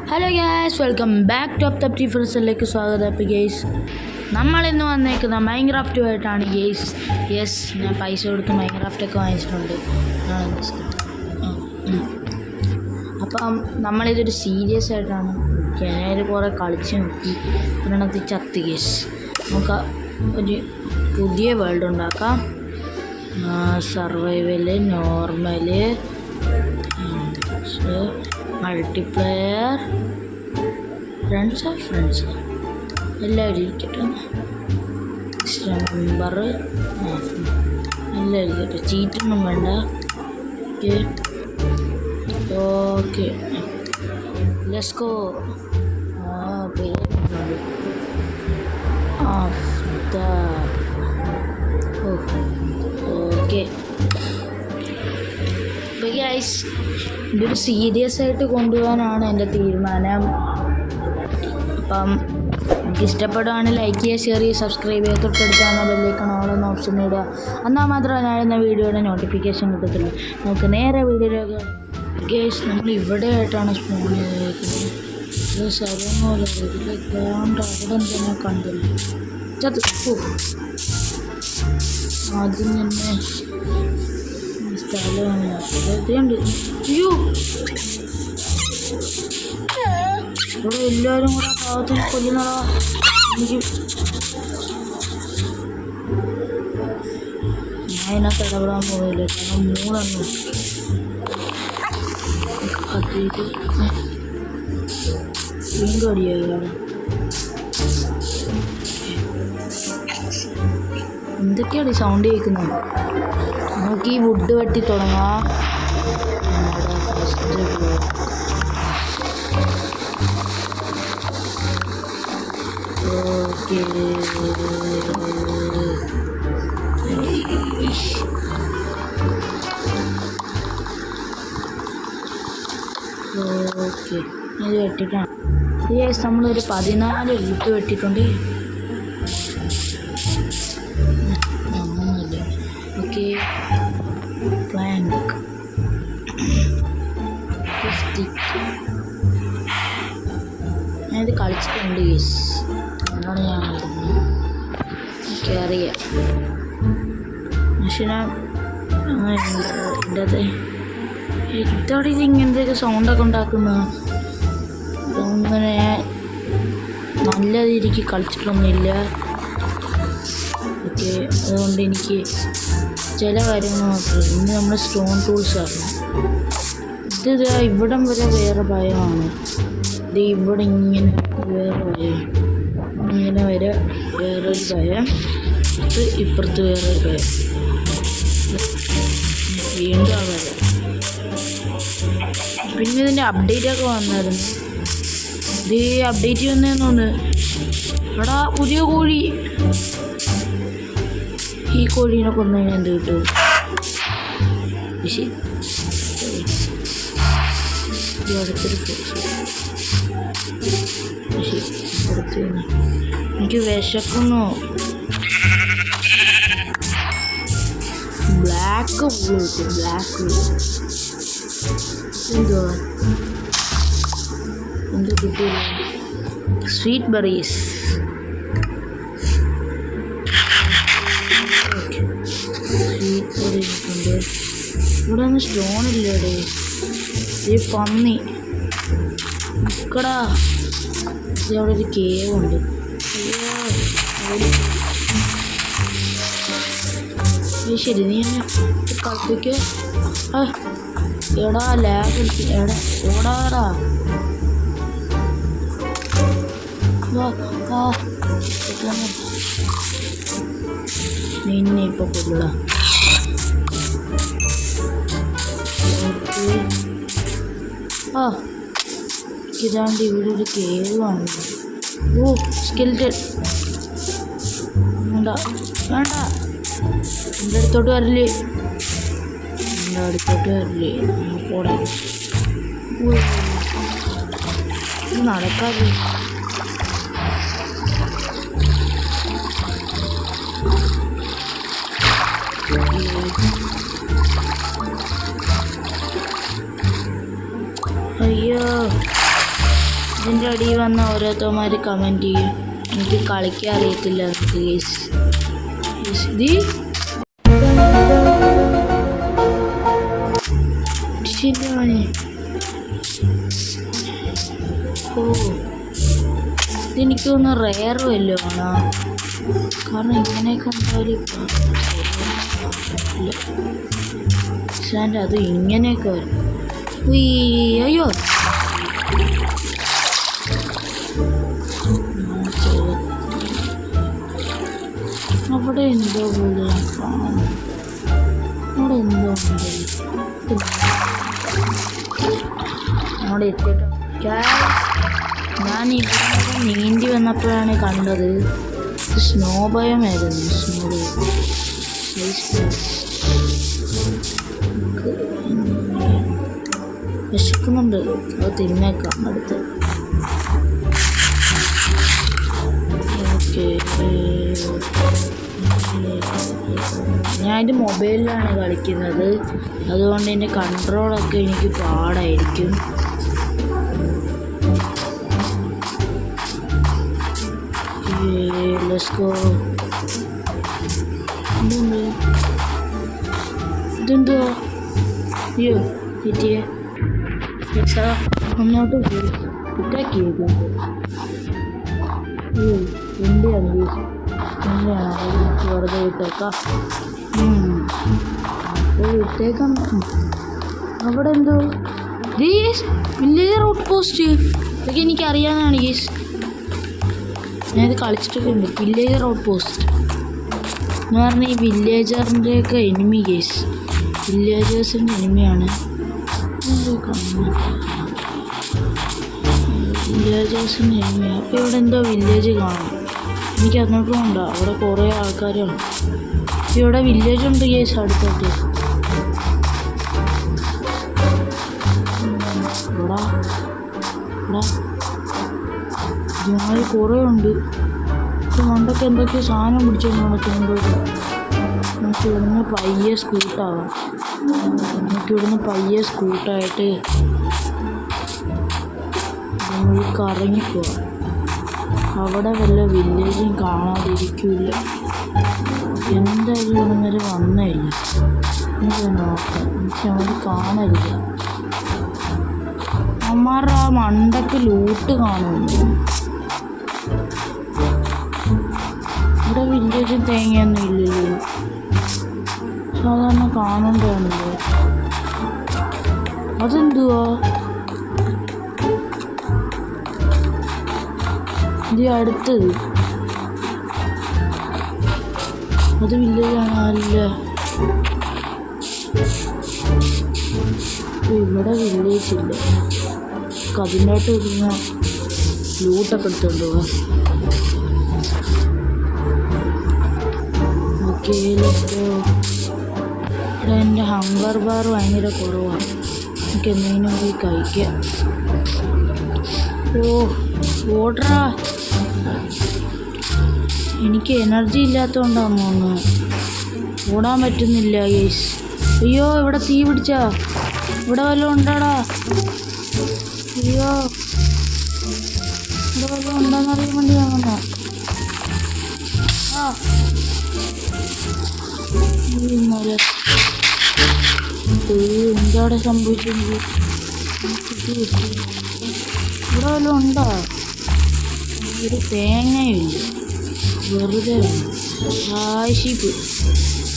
Hello guys, welcome back to അപ് തപ്റ്റി ഫ്രണ്ട്സിലേക്ക് സ്വാഗതം. അപ്പോൾ ഗെയ്സ്, നമ്മളിന്ന് വന്നേക്കുന്ന മൈൻക്രാഫ്റ്റുമായിട്ടാണ് ഗെയ്സ്. യെസ്, ഞാൻ പൈസ കൊടുത്ത് മൈൻക്രാഫ്റ്റൊക്കെ വാങ്ങിച്ചിട്ടുണ്ട്. അപ്പം നമ്മളിതൊരു സീരിയസ് ആയിട്ടാണ്. ഞാനത് കുറേ കളിച്ച് നോക്കി, ഒരെണ്ണത്തിൽ ചത്ത് ഗെയ്സ്. നമുക്ക് ഒരു പുതിയ വേൾഡ് ഉണ്ടാക്കാം. സർവൈവല്, നോർമല്, മൾട്ടിപ്ലെയർ, ഫ്രണ്ട്സ് എല്ലാവരും ഇരിക്കട്ടെ. നമ്പർ എല്ലാവരും ഇരിക്കട്ടെ, ചീറ്റൊന്നും വേണ്ട. Okay, let's go. Okay, guys, ഇതൊരു സീരിയസ് ആയിട്ട് കൊണ്ടുപോകാനാണ് എൻ്റെ തീരുമാനം. അപ്പം എനിക്ക് ഇഷ്ടപ്പെടുകയാണെങ്കിൽ ലൈക്ക് ചെയ്യുക, ഷെയർ ചെയ്യുക, സബ്സ്ക്രൈബ് ചെയ്യുക, തൊട്ടടുത്താണ് ബെല്ലൈക്കൺ ഓളെന്ന ഓപ്ഷൻ ഇടുക. എന്നാൽ മാത്രമേ ഞാനെന്ന വീഡിയോയുടെ നോട്ടിഫിക്കേഷൻ കിട്ടത്തുള്ളൂ. നമുക്ക് നേരെ വീഡിയോയിലേക്ക്. ഗൈസ്, നമ്മൾ ഇവിടെ ആയിട്ടാണ് സ്പോൺ ചെയ്തിരിക്കുന്നത്. ഇത് സ്ഥലമൊന്നുമല്ല, ഇതിലെത്താണ്ട് അവിടെ എന്തെങ്കിലും കണ്ടില്ല. ആദ്യം തന്നെ സ്ഥലമാണ്. അയ്യോ, ഇവിടെ എല്ലാവരും കൂടെ പാവത്തിൽ കൊല്ലുന്നതാ. എനിക്ക് ഞാൻ ഇതിനകത്ത് ഇടപെടാൻ പോകില്ല, കാരണം മൂന്നെണ്ണം അതിലേക്ക് വീങ്കടിയായി. എന്തൊക്കെയാണ് ഈ സൗണ്ട് കേൾക്കുന്നത്? നമുക്ക് ഈ വുഡ് വെട്ടി തുടങ്ങാം. നമ്മുടെ ഫസ്റ്റ് ഓക്കെ, ഓക്കെ, ഇത് വെട്ടിട്ടാണ്. യെസ്, നമ്മളൊരു 14 വുഡ് വെട്ടിയിട്ടുണ്ട്. ഓക്കെ, പ്ലാങ്ക്, ഞാനിത് കളിച്ചിട്ടുണ്ട് യെസ്, അതാണ് ഞാൻ കളിക്കുന്നത്. എനിക്കറിയാം, പക്ഷെ ഞാൻ എൻ്റെ ഇതോടെ ഇത് ഇങ്ങനത്തെ സൗണ്ടൊക്കെ ഉണ്ടാക്കുന്നത് അങ്ങനെ നല്ല രീതിക്ക് കളിച്ചിട്ടൊന്നുമില്ല. ഓക്കെ, അതുകൊണ്ട് എനിക്ക് ചില കാര്യങ്ങൾ മാത്രമേ. ഇന്ന് നമ്മൾ സ്റ്റോൺ ടൂൾസാണ്. ഇത് ഇവിടം വരെ വേറെ ഭയമാണ്. ഇത് ഇവിടെ ഇങ്ങനെ വേറെ ഭയം, ഇങ്ങനെ വരെ വേറൊരു ഭയം, ഇത് ഇപ്പുറത്ത് വേറൊരു ഭയം, വീണ്ടും ആ ഭയം. പിന്നെ ഇതിൻ്റെ അപ്ഡേറ്റൊക്കെ വന്നായിരുന്നു. ഇത് അപ്ഡേറ്റ് വന്നതെന്നോന്ന്. എടാ, പുതിയ കോഴി. ഈ കോഴീനെ കൊന്നു കഴിഞ്ഞാൽ എന്ത് കിട്ടും? പക്ഷേ അടുത്തൊരു എനിക്ക് വിശക്കുന്നു. ബ്ലാക്ക് എന്തോ എന്ത് കിട്ടിയില്ല. Sweet berries. ഉണ്ട്. ഇവിടെ ഒന്നും സ്റ്റോൺ ഇല്ലേടേ. ഈ പന്നി നിക്കടാ. അവിടെ ഒരു കേവ് ഉണ്ട്. ശരി, നീ എന്നെ കളിപ്പിക്ക. എടാ, ലാഗ് എടാ, ഓടാടാ. നിന്നെ ഇപ്പൊ കൊല്ലടാ. ഇതാണ്ട് ഇവിടെ ഒരു കേവ് കാണുന്നു. ഓ, സ്കെൽറ്റൻ. വേണ്ട വേണ്ട, എൻ്റെ അടുത്തോട്ട് വരില്ലേ, എൻ്റെ അടുത്തോട്ട് വരില്ലേ. പോടാ, ഇത് നടക്കാതെ. അയ്യോ, ഇതിൻ്റെ അടിയിൽ വന്ന ഓരോരുത്തന്മാർ കമൻറ്റ് ചെയ്യും എനിക്ക് കളിക്കാൻ അറിയത്തില്ല എന്നൊക്കെ ഗൈസ്. ഓ ഇതെനിക്കൊന്ന് റെയർ വല്ലോ ആണോ? കാരണം ഇങ്ങനെയൊക്കെ ഉണ്ടാവില്ല. അത് ഇങ്ങനെയൊക്കെ വരും. അയ്യോ അവിടെ എന്തോ പോലെ അവിടെ എന്തോ അവിടെ എത്തിയിട്ട് ഞാൻ ഇവിടെ നീന്തി വന്നപ്പോഴാണ് കണ്ടത് സ്നോ ഭയമായിരുന്നു. സ്നോ വിശക്കുന്നുണ്ട്, അത് തിന്നേക്കാം അടുത്ത്. ഓക്കെ ഞാനിത് മൊബൈലിലാണ് കളിക്കുന്നത്, അതുകൊണ്ട് എൻ്റെ കൺട്രോളൊക്കെ എനിക്ക് പാടായിരിക്കും. Let's go. ഇതെന്തുവാ? അയ്യോ കിട്ടിയേ മുന്നോട്ട് പോയി ഇട്ടാക്കിയത്. എന്റെയാണ് വെറുതെ ഇട്ടേക്കാം. ഇട്ടേക്കാം. അവിടെ എന്തോ വില്ലേജർ ഔട്ട് പോസ്റ്റ് ഇതൊക്കെ എനിക്കറിയാവുന്നതാണ് ഗീസ്. ഞാനിത് കളിച്ചിട്ടൊക്കെ ഉണ്ട്. വില്ലേജർ ഔട്ട് പോസ്റ്റ് എന്ന് പറഞ്ഞാൽ ഈ വില്ലേജറിൻ്റെയൊക്കെ എനിമി ഗീസ്. വില്ലേജേഴ്സിൻ്റെ എനിമിയാണ്. വില്ലേജേഴ്സിൻ്റെ എനിമിയാണ്. അപ്പോൾ ഇവിടെ എന്തോ വില്ലേജ് കാണും. എനിക്ക് അങ്ങോട്ടും ഉണ്ടോ? അവിടെ കുറേ ആൾക്കാരാണ്. ഇവിടെ വില്ലേജ് ഉണ്ട് ഗേസ് അടുത്തോട്ട്. ഇവിടെ ജോലി കുറേ ഉണ്ട്. പണ്ടൊക്കെ എന്തൊക്കെയോ സാധനം പിടിച്ചോണ്ട് നടക്കുന്നുണ്ട്. നമുക്ക് ഇവിടുന്ന് പയ്യെ സ്കൂട്ടാവാം. സ്കൂട്ടായിട്ട് നമ്മൾ കറങ്ങിപ്പോവാം. അവിടെ വല്ല വില്ലേജും കാണാതിരിക്കില്ല. എന്തായാലും ഇവിടെ വരെ വന്നില്ല. എനിക്ക് നോക്കാം. എനിക്ക് അവിടെ കാണരുത്. അമ്മാരുടെ ആ മണ്ടക്ക് ലൂട്ട് കാണുന്നു. ഇവിടെ വില്ലേജും തേങ്ങയൊന്നും ഇല്ലല്ലോ. സാധാരണ കാണണ്ടാണല്ലോ. അതെന്തുവാ? ഇത് അടുത്തത് അത് വില്ലേജാണ്. അല്ല ഇവിടെ വില്ലേജ് ഇല്ല. അതിനായിട്ട് വരുന്ന ലൂട്ടൊക്കെ എടുത്തോണ്ട് പോവാ. ഓക്കെ ഇവിടെ എൻ്റെ ഹങ്കർ ബാർ ഭയങ്കര കുറവാണ്. എനിക്ക് എന്തെങ്കിലും പോയി കഴിക്കാം. ഓടറാ. എനിക്ക് എനർജി ഇല്ലാത്തതുകൊണ്ടാന്ന് തോന്നുന്നു ഓടാൻ പറ്റുന്നില്ല ഗൈസ്. അയ്യോ ഇവിടെ തീ പിടിച്ചാ. ഇവിടെ വല്ലതും ഉണ്ടാടാ. അയ്യോ ഇവിടെ വല്ലതും ഉണ്ടോന്നറിയാൻ വേണ്ടി ഞാൻ വന്നാ. എന്താടെ സംഭവിച്ചത്? ഇവിടെ വല്ലതും ഉണ്ടോ? ഒരു തേങ്ങയില്ല, വെറുതെ ആശിപ്പ്.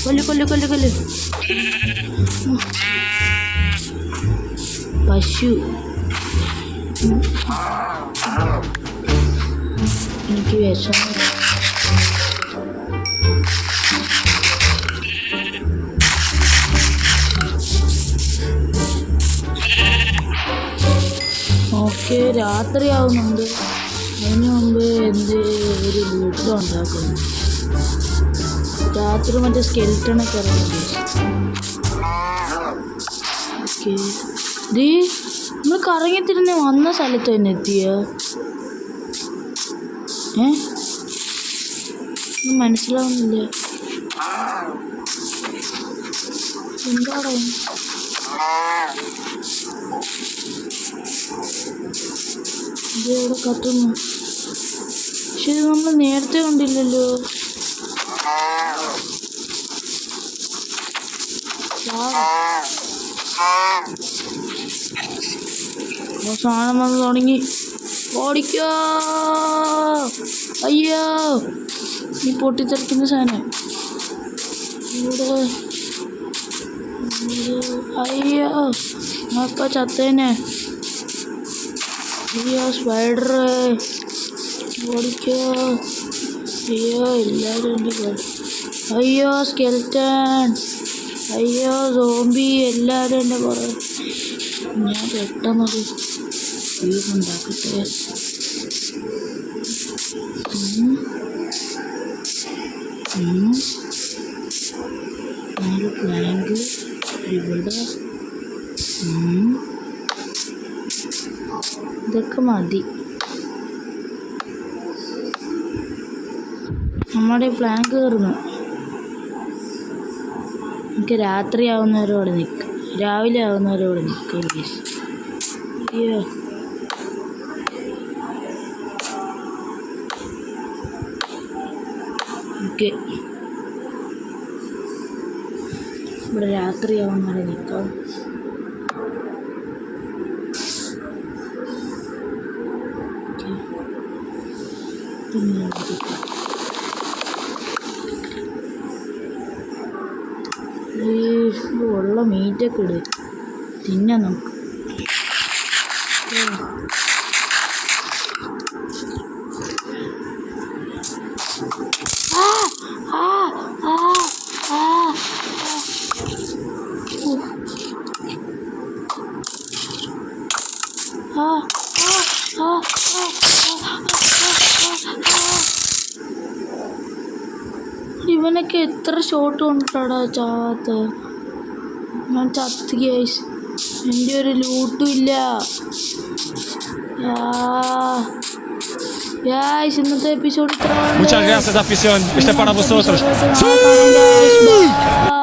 കൊല്ല് പശു. എനിക്ക് വിഷമം. ഓക്കെ രാത്രിയാവുന്നുണ്ട്. അതിന് മുമ്പ് ഒരു യുദ്ധം ഉണ്ടാക്കുന്നു. രാത്രി മറ്റേ സ്കെൽറ്റണൊക്കെ ഇറങ്ങി. ഓക്കെ നമ്മൾ കറങ്ങിത്തിരുന്ന് വന്ന സ്ഥലത്ത് തന്നെ എത്തിയ മനസ്സിലാവുന്നില്ല. എന്താടാ? ഇത് എവിടെ കത്തുന്നു? പക്ഷെ ഇത് നമ്മൾ നേരത്തെ കണ്ടില്ലല്ലോ. സാധനം വന്ന് തുടങ്ങി. ഓടിക്കോ! അയ്യോ, ഈ പൊട്ടിത്തെറിക്കുന്ന സാധനം ഇവിടെ. അയ്യോ, അപ്പൊ ചത്തേനെ. അയ്യോ, സ്പൈഡർ ഓടിക്കോ! അയ്യോ, എല്ലാവരും എൻ്റെ കൂടെ. അയ്യോ, സ്കെൽറ്റൻ. അയ്യോ, സോംബി. എല്ലാവരും എൻ്റെ കൂടെ. ഞാൻ പെട്ടെന്നൊരു വീടുണ്ടാക്കട്ടെ. ഒരു പ്ലാങ്ക് ഇവിടെ. ഇതൊക്കെ മതി. നമ്മുടെ പ്ലാങ്ക് കയറുന്നു. എനിക്ക് രാത്രി ആവുന്നവരോട് നിൽക്കും, രാവിലെ ആവുന്നവരോട് നിൽക്കും. അയ്യോ, ഓക്കെ. ഇവിടെ രാത്രിയാവുന്നവരെ നിൽക്കാം. ഉള്ള മീറ്റൊക്കെ ഇട്, തിന്നാം നമുക്ക്. ഇവനൊക്കെ എത്ര ഷോട്ട് കൊണ്ടിട്ടാടാ ചാവാത്ത? ഞാൻ ചത്ത് ഗൈസ്. എൻ്റെ ഒരു ലൂട്ടും ഇല്ല. ഗൈസ്, ഇന്നത്തെ എപ്പിസോഡ് ഇത്ര. Muchas gracias, afición. Este es para vosotros. ¡Sí!